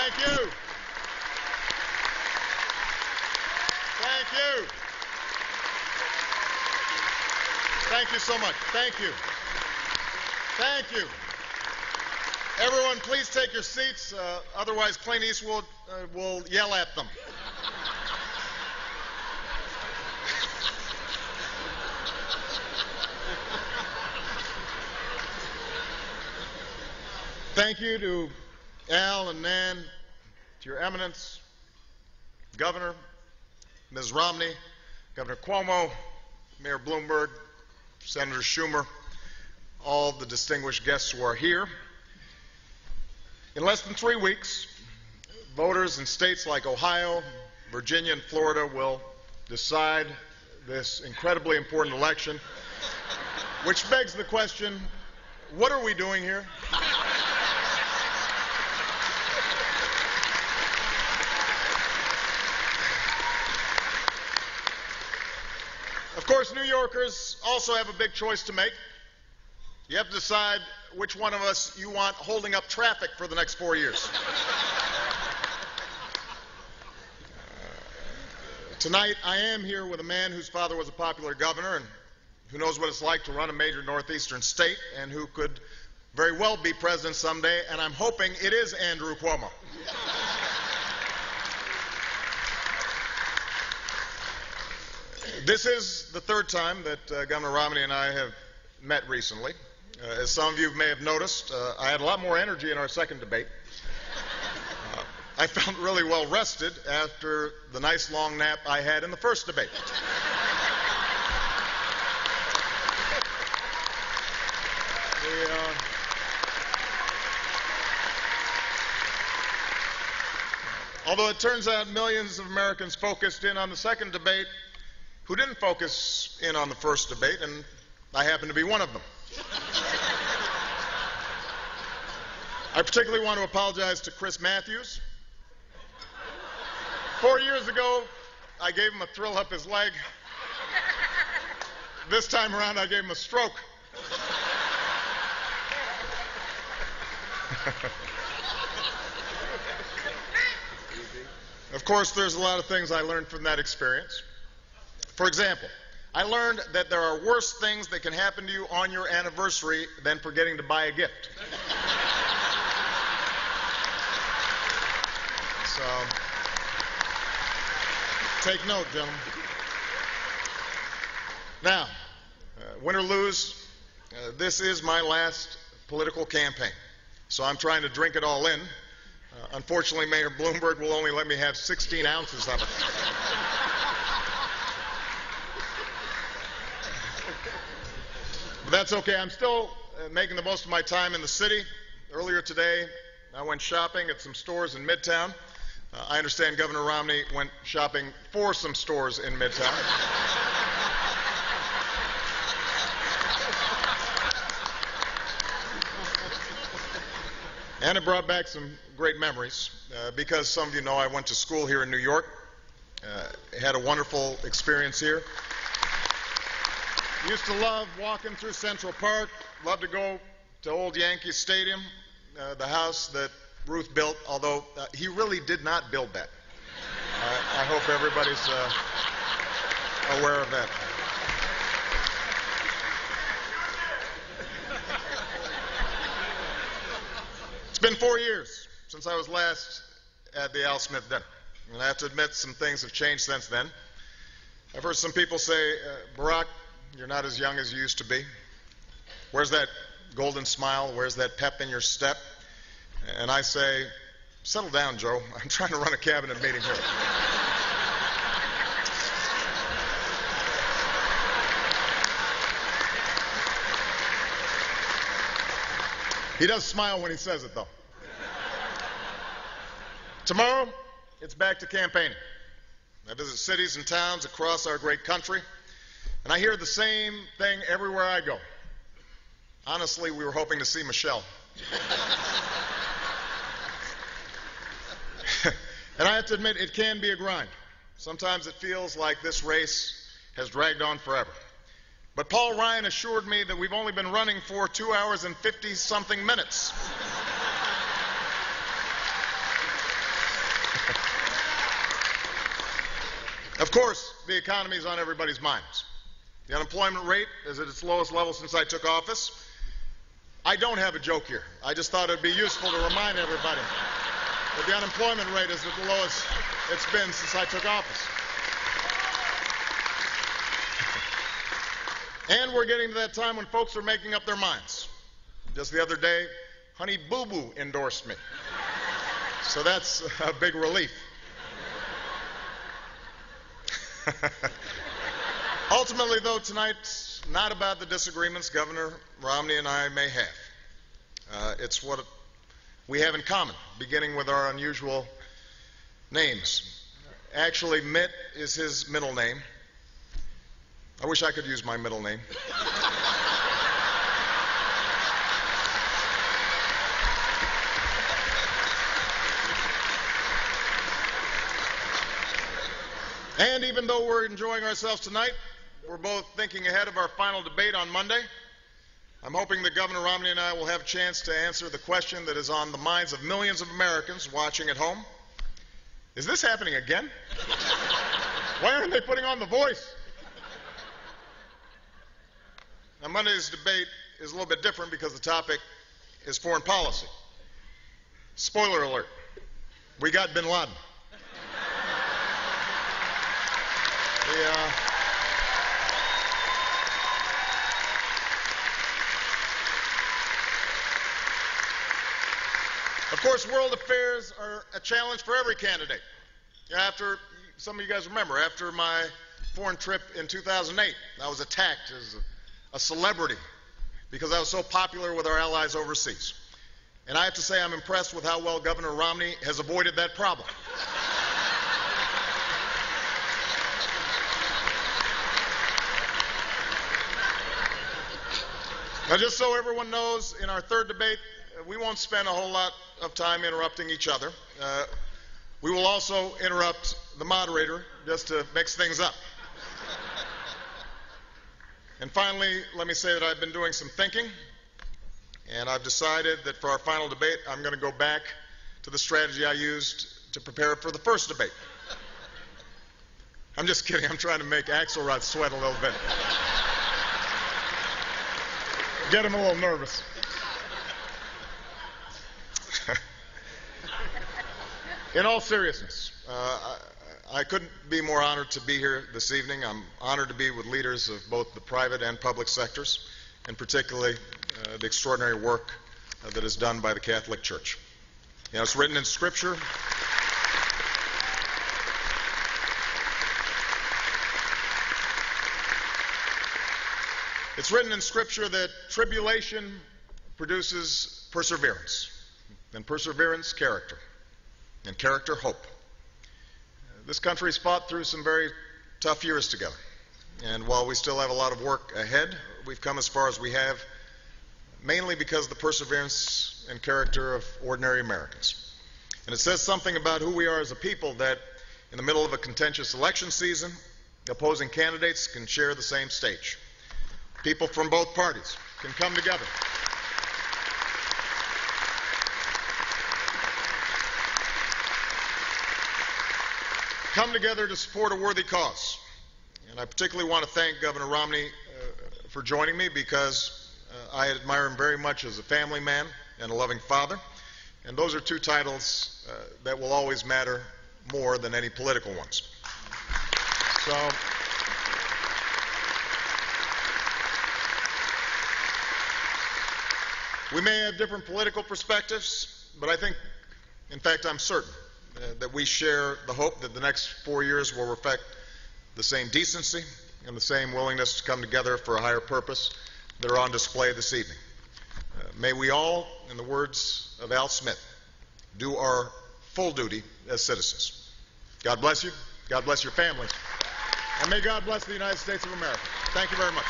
Thank you. Thank you. Thank you so much. Thank you. Thank you. Everyone, please take your seats. Otherwise, Clint Eastwood will yell at them. Thank you to Al and Nan, to Your Eminence, Governor, Ms. Romney, Governor Cuomo, Mayor Bloomberg, Senator Schumer, all the distinguished guests who are here. In less than 3 weeks, voters in states like Ohio, Virginia, and Florida will decide this incredibly important election, which begs the question, what are we doing here? Of course, New Yorkers also have a big choice to make. You have to decide which one of us you want holding up traffic for the next 4 years. Tonight, I am here with a man whose father was a popular governor and who knows what it's like to run a major northeastern state and who could very well be president someday, and I'm hoping it is Andrew Cuomo. This is the third time that Governor Romney and I have met recently. As some of you may have noticed, I had a lot more energy in our second debate. I felt really well rested after the nice long nap I had in the first debate. Although it turns out millions of Americans focused in on the second debate who didn't focus in on the first debate, and I happen to be one of them. I particularly want to apologize to Chris Matthews. 4 years ago, I gave him a thrill up his leg. This time around, I gave him a stroke. Of course, there's a lot of things I learned from that experience. For example, I learned that there are worse things that can happen to you on your anniversary than forgetting to buy a gift. So, take note, gentlemen. Now, win or lose, this is my last political campaign. So I'm trying to drink it all in. Unfortunately, Mayor Bloomberg will only let me have 16 ounces of it. But that's okay. I'm still making the most of my time in the city. Earlier today, I went shopping at some stores in Midtown. I understand Governor Romney went shopping for some stores in Midtown. And it brought back some great memories because some of you know I went to school here in New York. Had a wonderful experience here. Used to love walking through Central Park, loved to go to Old Yankee Stadium, the house that Ruth built, although he really did not build that. I hope everybody's aware of that. It's been 4 years since I was last at the Al Smith dinner, and I have to admit some things have changed since then. I've heard some people say, Barack, you're not as young as you used to be. Where's that golden smile? Where's that pep in your step? And I say, settle down, Joe. I'm trying to run a cabinet meeting here. He does smile when he says it, though. Tomorrow, it's back to campaigning. I visit cities and towns across our great country, and I hear the same thing everywhere I go. Honestly, we were hoping to see Michelle. And I have to admit, it can be a grind. Sometimes it feels like this race has dragged on forever. But Paul Ryan assured me that we've only been running for 2 hours and 50-something minutes. Of course, the economy is on everybody's minds. The unemployment rate is at its lowest level since I took office. I don't have a joke here. I just thought it would be useful to remind everybody that the unemployment rate is at the lowest it's been since I took office. And we're getting to that time when folks are making up their minds. Just the other day, Honey Boo Boo endorsed me. So that's a big relief. Ultimately, though, tonight's not about the disagreements Governor Romney and I may have. It's what we have in common, beginning with our unusual names. Actually, Mitt is his middle name. I wish I could use my middle name. And even though we're enjoying ourselves tonight, we're both thinking ahead of our final debate on Monday. I'm hoping that Governor Romney and I will have a chance to answer the question that is on the minds of millions of Americans watching at home. Is this happening again? Why aren't they putting on The Voice? Now, Monday's debate is a little bit different because the topic is foreign policy. Spoiler alert, we got bin Laden. Of course, world affairs are a challenge for every candidate. Some of you guys remember, after my foreign trip in 2008, I was attacked as a celebrity because I was so popular with our allies overseas. And I have to say I'm impressed with how well Governor Romney has avoided that problem. Now, just so everyone knows, in our third debate, we won't spend a whole lot of time interrupting each other. We will also interrupt the moderator just to mix things up. And finally, let me say that I've been doing some thinking, and I've decided that for our final debate, I'm going to go back to the strategy I used to prepare for the first debate. I'm just kidding. I'm trying to make Axelrod sweat a little bit. Get him a little nervous. In all seriousness, I couldn't be more honored to be here this evening. I'm honored to be with leaders of both the private and public sectors, and particularly the extraordinary work that is done by the Catholic Church. You know, it's written in Scripture. It's written in Scripture that tribulation produces perseverance, and perseverance, character, and character, hope. This country's fought through some very tough years together, and while we still have a lot of work ahead, we've come as far as we have mainly because of the perseverance and character of ordinary Americans. And it says something about who we are as a people that in the middle of a contentious election season, opposing candidates can share the same stage. People from both parties can come together. Come together to support a worthy cause. And I particularly want to thank Governor Romney for joining me because I admire him very much as a family man and a loving father. And those are two titles that will always matter more than any political ones. So, we may have different political perspectives, but I think, in fact, I'm certain that we share the hope that the next 4 years will reflect the same decency and the same willingness to come together for a higher purpose that are on display this evening. May we all, in the words of Al Smith, do our full duty as citizens. God bless you. God bless your families. And may God bless the United States of America. Thank you very much.